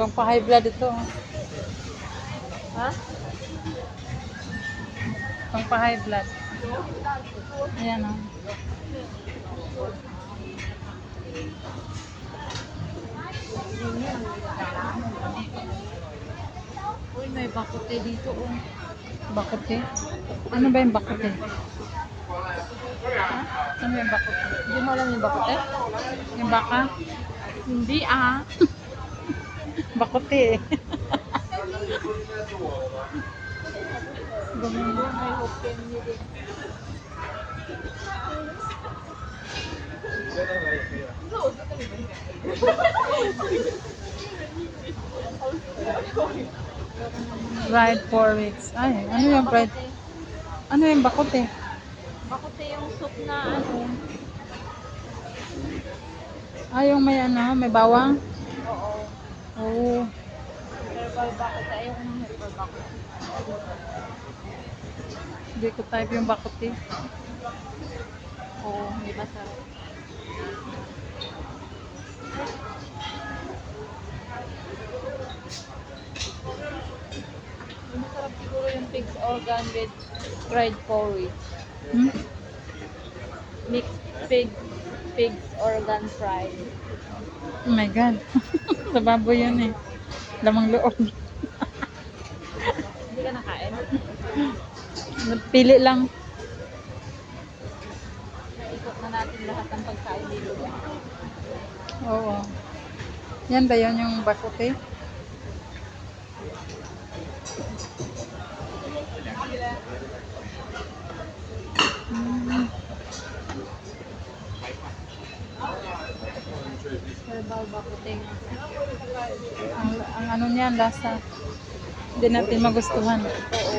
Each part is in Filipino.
Pang pa-high blood ito. Ha? Pang pa-high blood. Ayan o. Uy, may bakote dito. Oh. Bakote. Ano ba yung bakote? Ha? Ano yung bakote? Hindi mo alam yung bakote? Yung baka? Hindi ah. Bakote eh. Gumendo, may open niyo din. Fried 4 weeks. Ay, ano yung fried? Ano yung bakote? Bakote yung soup na ano. Ah, yung may ano, may bawang? Oo. Oo. Herbal bakote. Ayaw ko ng herbal bakote. Hindi ko type yung bakote. Oo, may masarap. Yung masarap siguro yung pig's organ with fried porridge. Hmm? Mixed pig's organ fried. Oh my God. Sa baboy yun eh. Lamang loob. Hindi ka nakain? Pili lang. Naikot na natin lahat ng pagkain dito. Oo. Yan ba yun yung bakote? Hmm. Herbal bakote nga. Ang ano niyan, lasa. Hindi natin magustuhan. Oo.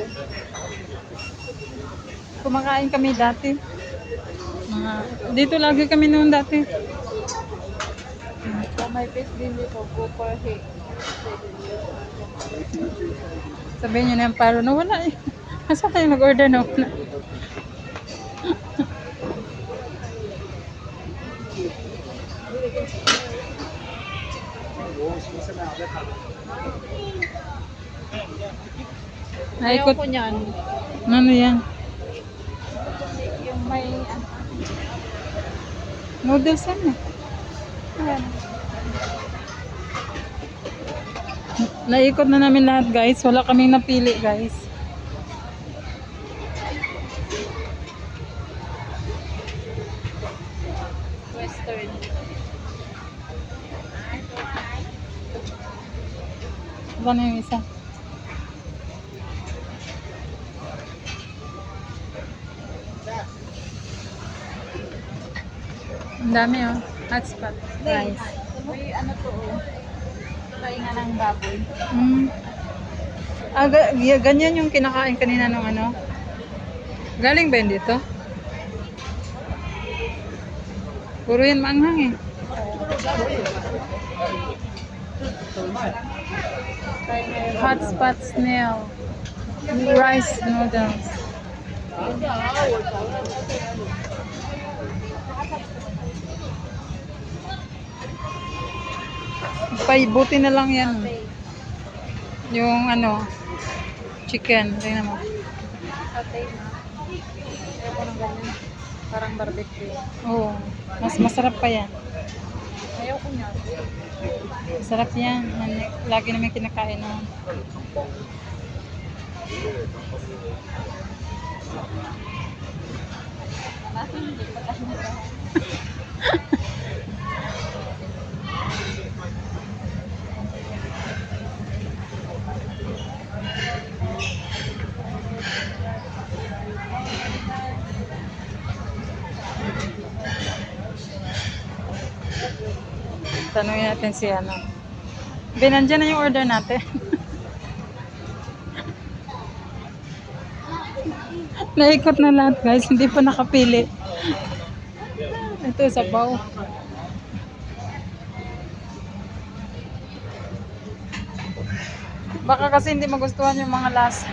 Kumakain kami dati. Dito lagi kami noon dati. So, may fish din dito. Cooper hake. Sabihin nyo na yung paro na wala eh. Asa tayo nag-order na wala? Ayaw Naikot. ko niyan. Ano yan? Yung may Noodles yan eh. Ayan. Naikot na namin lahat guys. Wala kaming napili guys. Western. Iba na yung isa. Ang dami oh. Hotspot. Rice. May ano to oh. Kainga ng baboy. Mm. Ah, ganyan yung kinakain kanina nung ano? Galing ba yun dito? Puro yan maanghang eh. Hotspot snail. Rice noodles. Buti na lang yan. Yung ano, chicken. Tingnan mo. Satay na. Ayaw ko ng ganyan. Parang barbecue. Oo. Mas masarap pa yan. Ayaw ko niyan. Masarap yan. Lagi namin kinakain na. Hindi pa tayo nila. Tanungin natin si ano. Nandiyan na yung order natin. Naikot na lahat guys. Hindi pa nakapili. Ito sabaw. Baka kasi hindi magustuhan yung mga lasa.